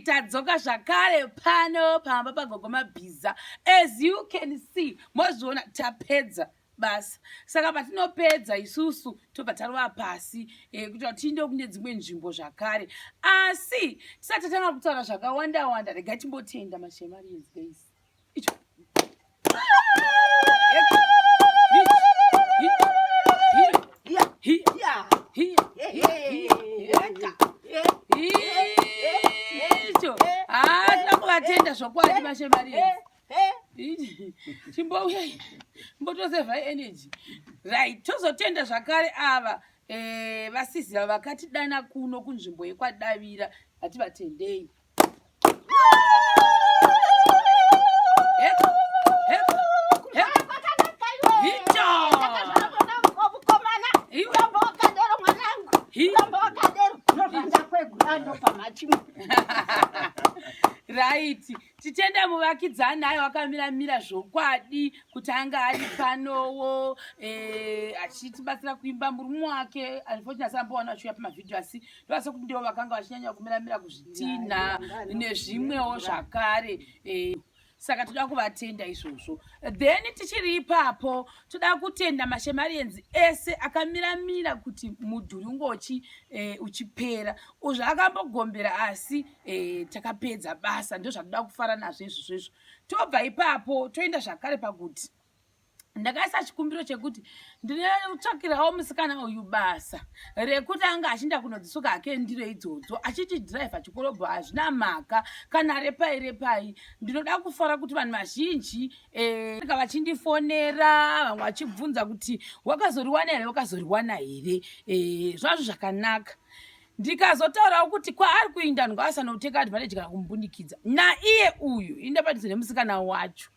Tadzoka zvakare pano pamba pagogoma bhiza. As you can see, mozviona tapedza basa. Saka patinopedza isusu tobva tarova pasi kuti tiende kune dzimwe nzvimbo zvakare. Asi tisati tatanga kutaura zvakawanda wanda, regai timbotenda mashemarines guys. Icho. Tenda zvokwadi mashemarines. Chimbouya mbotosevha energy. Right, tozotenda zvakare ava vasisi vakatidana kuno kunzvimbo yekwadavira ativatendei. Right, titenda muvakidzani hayo wakamira zvokwadi kuti anga ari panowo achitibatsira kuimba murume wake. Unfortunately sambowana achiuya pamavhidhiyo, asi ndovasa kuti ndivo vakanga vachinyanya kumira kuzvitinha nezvimwewo zvakare. saka toda kuvatenda izvozvo. Then tichiri ipapo toda kutenda mashemarienzi ese akamiramira kuti mudhuri ungochi uchipera. Uzvo akambogombera asi takapedza basa, ndo zvatoda kufara nazvo izvozvo. Tobva ipapo toenda zvakare pakuti ndakaisa chikumbiro chekuti ndinotsvakirawo musikana uyu basa rekuti anga achinda kunodzisuka hake ndiro idzodzo achichidhiraivha chikorobho hazvina mhaka kana repai. Ndinoda kufara kuti vanhu vazhinji vachindifonera, vamwe vachibvunza kuti wakazoriwana here zvazvo zvakanaka. Ndikazotaurawo kuti kwaari kuinda ngaasanouteka advantage kana kumubundikidza naiye uyu indapatidzo nemusikana wacho.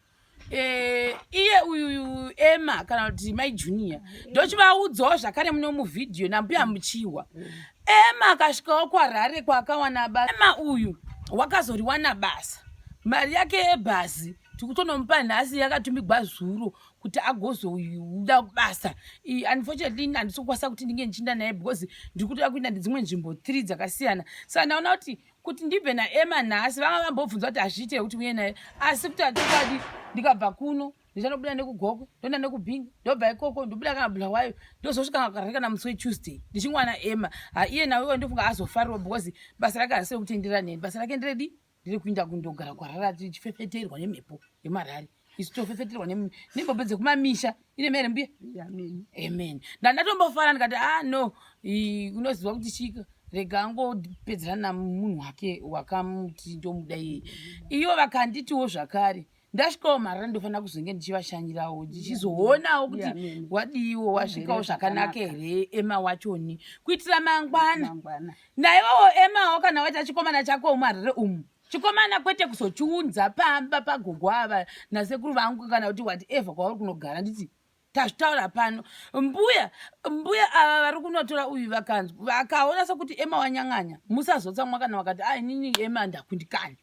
Iye uyu Emma kana kuti mai junior ndochivaudzawo zvakare muno muvhidhiyo nambuya muchiwa. Emma akasvikawo kwaRarare kwaakawana basa. Emma uyu wakazoriwana basa, mari yake yebhazi tikutonomupa nhasi yakatumigwa zuro kuti agozoda basa. Unfortunately handisi kukwanisa kuti ndinge ndichinda naye because ndiri kutoda kuenda nedzimwe nzvimbo 3 dzakasiyana. Saka ndaona kuti ndibve naEmma nhasi vanga vambobvunza kuti hazviite kuti uye naye, asi kuti hatikadi ndikabva kuno ndichanobuda nekugoko ndoenda nekubhingi ndobva ikoko ndobuda kana Bulawayo ndozosvika kana musi weTuesday ndichingwana Emma. Iye nawewo ndofunga azofariwa because basa rake harisiri kutenderera neni. Basa rake ndiredi ndiri kuinda kundogara kwaRarare tichifefeterwa nemhepo yemarari. Isu tofefeterwa nemhepo dzekumamisha ine mere mbuya. Amen. Ndatombofara ndikati no unoziva kuti chika rega angopedzerana munhu wake wakamuti ndomuda iye. Ivo vakanditiwo zvakare ndasvikawo marara ndofanira kuzonge ndichivashanyirawo ndichizoonawo kuti wadiwo wasvikawo zvakanaka here Emma wachoni kuitira mangwana. Naivowo Emmawo kana waita chikomana chako umarare umu, chikomana kwete kuzochiunza pamba pagogo ava nasekuru vangu kana kuti whatever kwauri kunogara. Nditi tazvitaura pano mbuya ava vari kunotora uyu vakanzwa vakaona sokuti Emma wanyang'anya musazotsamwa kana wakati inini Emma ndakundikanya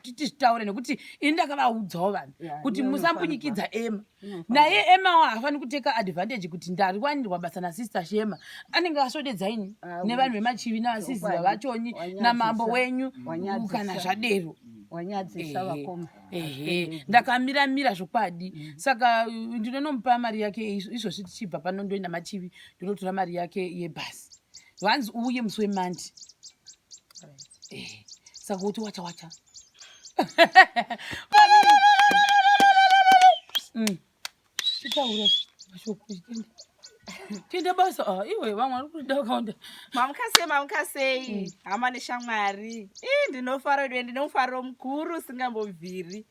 tichitaure nekuti ini ndakavaudzawo vanhu kuti musambunyikidza Emma. Naye Emma haafani kuteka advantage kuti ndari wanirwa basa nasister Shema. Anenge asvodedzaini nevanhu vemachivi navasiziva vachoni namambo wenyu kana zvadero. Ndakamiramira zvokwadi. Saka ndinonomupa mari yake izvozvi tichibva pano ndoenda machivi ndinotora mari yake yebhasi. Vanzi uye musi weMonday. Saka kuti wacha tiende basa. Iwe vamwe vari kuda kaunda mamukasei hama neshamwari. Ndinofara ndinomufariro mukuru usingambobviri.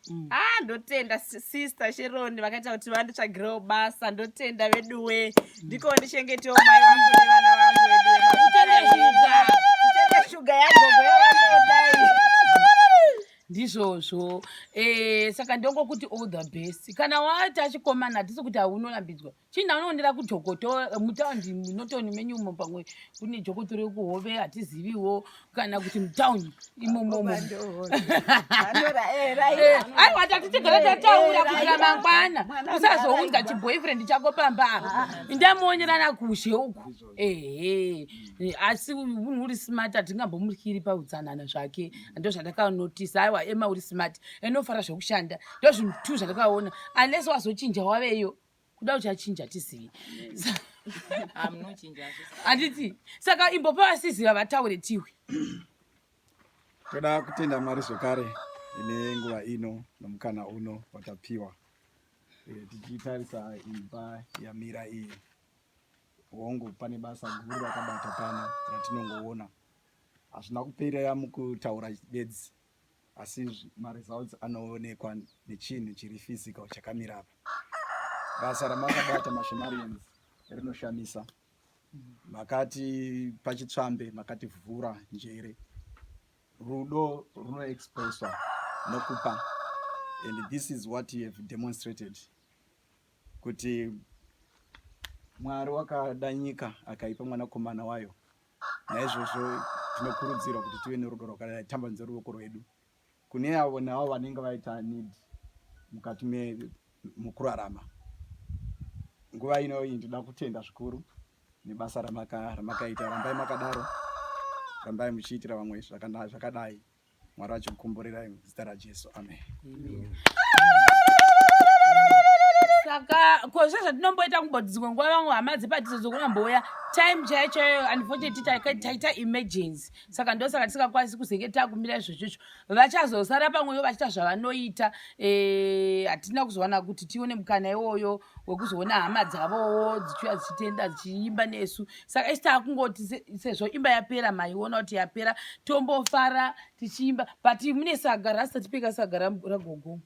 Ndotenda sister Sheroni vakaita kuti vanditsvagirawo basa. Ndotenda veduwe ndiko ndichengetewo mai vangu nevana vangu veduwe shuga yagogo yavanodai ndizvozvo. Saka ndongokuti all the best. Kana wati achikomana hatisi kuti haunorambidzwa chinda unoondera kujokoto mutaundi munotoni menyu umo pamwe kune jokoto rekuhove hatiziviwo kana kuti mutaundi imomomo. Aiwa tatitigara tataura kusvika mangwana usazounza chiboyfriend chako pamba ndamuonyerana kushe uku. Asi munhu uri smart hatingambomuryiri pautsanana zvake. Ndo zvandakaonotisa. Aiwa Emma uri smart enofara zvokushanda ndo zvinhu 2 zvandakaona unless wazochinja waveyo kuda uchachinja tizivi. Handiti saka imbopa vasiziva vataure tiwe. Toda kutenda Mwari zvekare ine nguva ino nomukana uno watapiwa tichitarisa imba yamira iyi. Hongu pane basa guru rakabata pano ratinongoona. Hazvina kuperera mukutaura bedzi asi maresults anoonekwa nechinhu chiri physical chakamira apa. Basa ramakabata mashemarians rinoshamisa. Makati pachitsvambe makati vhura njere. Rudo runoexpresswa nokupa. And this is what you have demonstrated. Kuti Mwari wakada nyika akaipa mwanakomana wayo. Naizvozvo tinokurudzirwa kuti tive nerudo rwakadai tambanudze ruoko rwedu kune avo navo vanenge vaita need mukati mukurarama. Nguva ino iyi ndinoda kutenda zvikuru nebasa ramakaita. Rambai makadaro, rambai muchiitira vamwe zvakadai. Mwari achikukomborerai muzita raJesu. Amen. Saka kozvezvo tinomboita kumbodzimwe nguva vamwe hama dzepatizo dzokunamboya time chaicho unfortunately taita emergency saka ndosaka tisingakwanisi kuzenge takumira izvozvizvo vachazosara pamweyo vachiita zvavanoita hatina kuzowana kuti tione mukana iwoyo wekuzoona hama dzavowo dzichiuya dzichitenda dzichiimba nesu saka isi taakungoti sezvo imba yapera maiona kuti yapera tombofara tichiimba but mune saga rasita tipika saga ragogo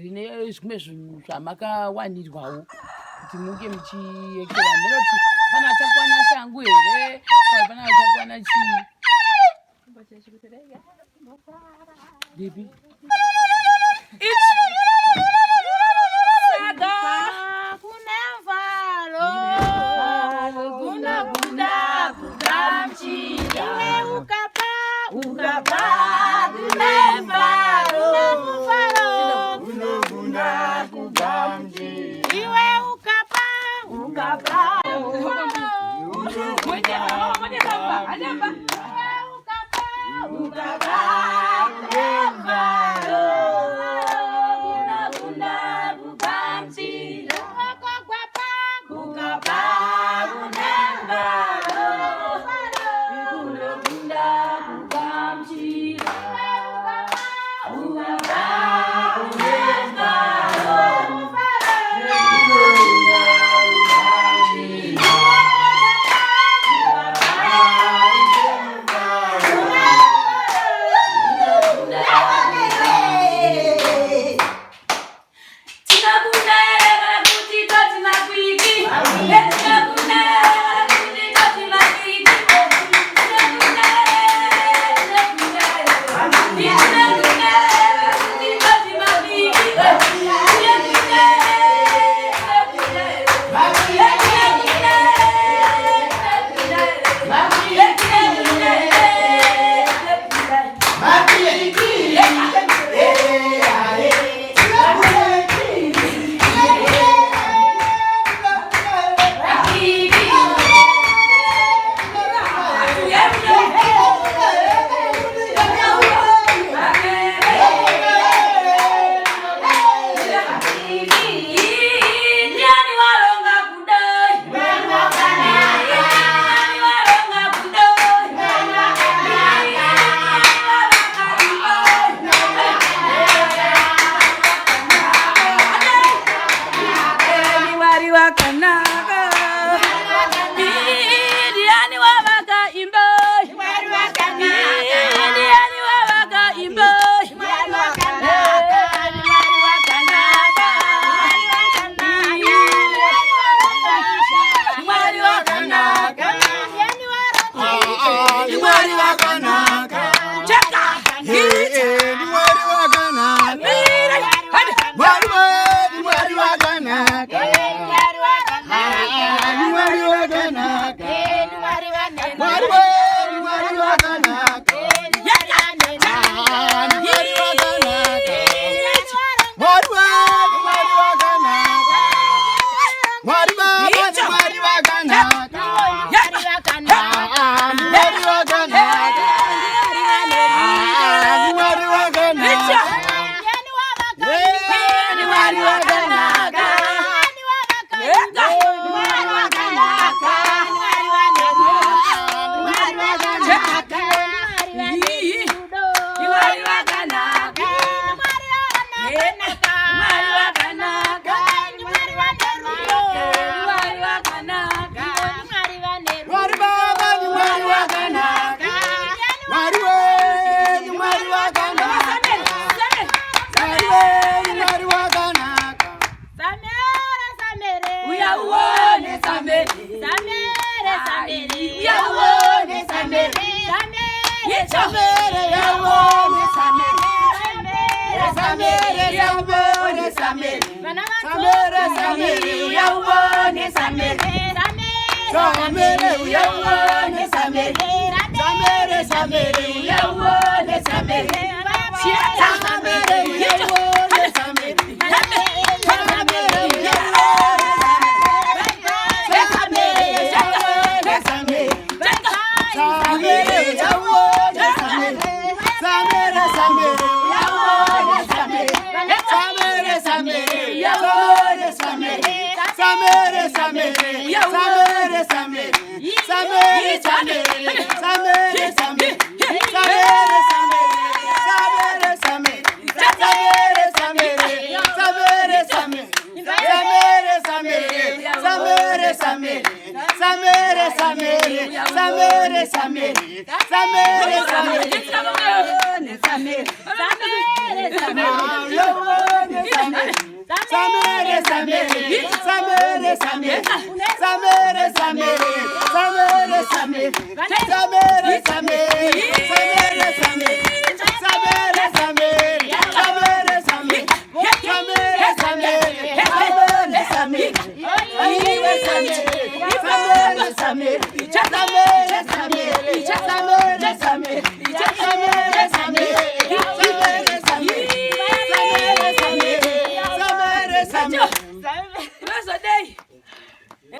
rine zvimwe zvinhu zvamakawanirwawo kuti munge muchiekera munoti pana achakwana shangu here pana achakwana chii bibi saga kunemvalo kunagunda kugamchira ukapa kunemvalo iwe ukapa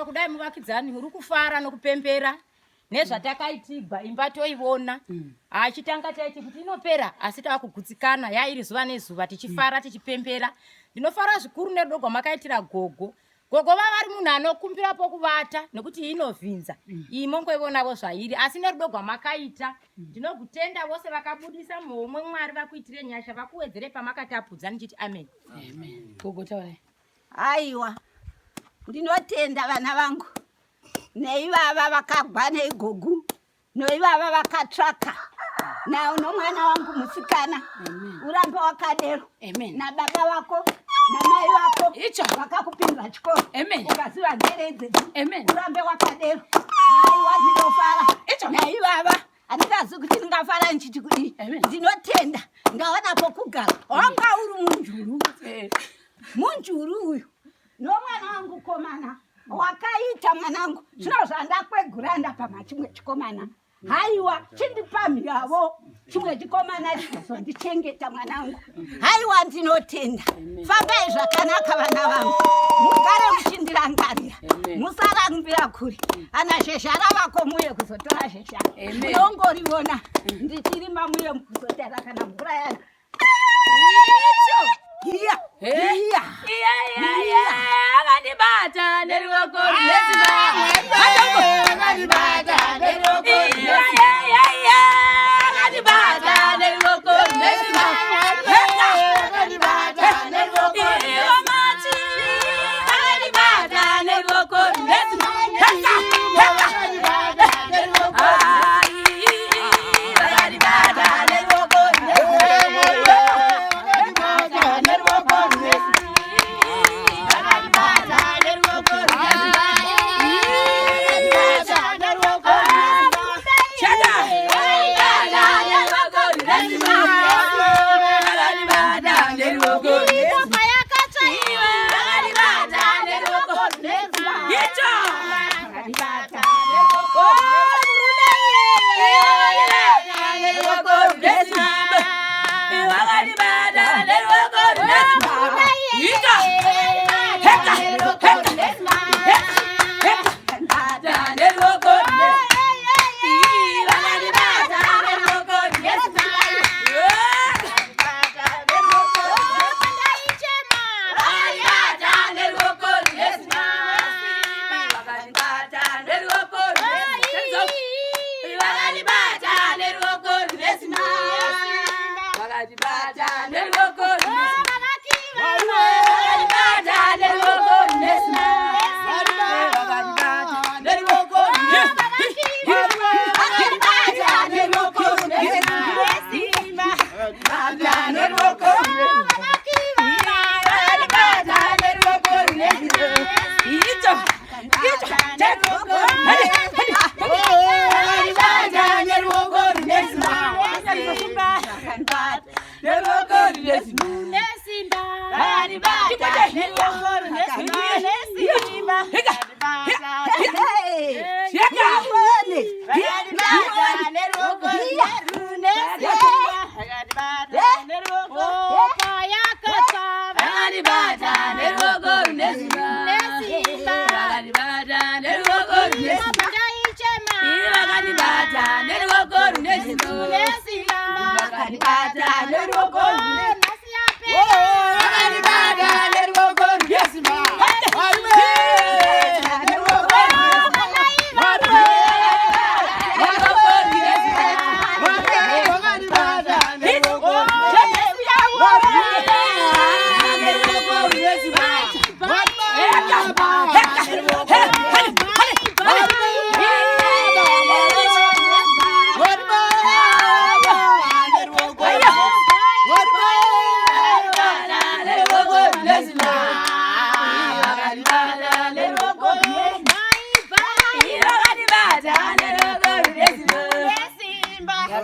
Kudai muvakidzani uri kufara nokupembera nezvatakaitigwa imba toiona achitanga taiti kuti inopera asi takugutsikana yairi zuva nezuva tichifara tichipembera. Ndinofara zvikuru nedogwa makaitira gogo vavari munhu anokumbira pokuvata nekuti inovhinza imo ngoivonavo zvairi asi nedogwa makaita. Ndinogutenda vose vakabudisa muhomwe Mwari vakuitire nyasha vakuwedzere pamakatapudza ndichiti amen. Gogo taurai. Aiwa, ndinotenda vana vangu neivava vakagwa neigogu noivava vakatsvaka nomwana wangu musikana urambe wakadero nababa vako namai vako vakakupindira chikoro ukaziva njere idzedzo urambe wakadero. Aiwa, ndinofara naivava handikazi kuti ndingafara ndichiti kudii. Ndinotenda ngaona pokugara wanga uri munjuru uyu nomwana wangu komana wakaita mwanangu zvino zvandakweguranda pamachimwe chikomana. Haiwa, chindipamhiravo chimwe chikomana chizondichengeta mwanangu. Haiwa, ndinotenda. Fambai zvakanaka vana vangu, mugare muchindirangarira, musarambira kure. Ana zhezhara vako muye kuzotora zhezhara munongorivona ndichirima muye kuzotara kana mvura yana. Akandibata neruoko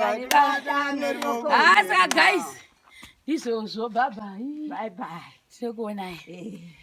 vakandibata neruoko Saka guys, izvozvo bye bye. bye bye Tinokuonai.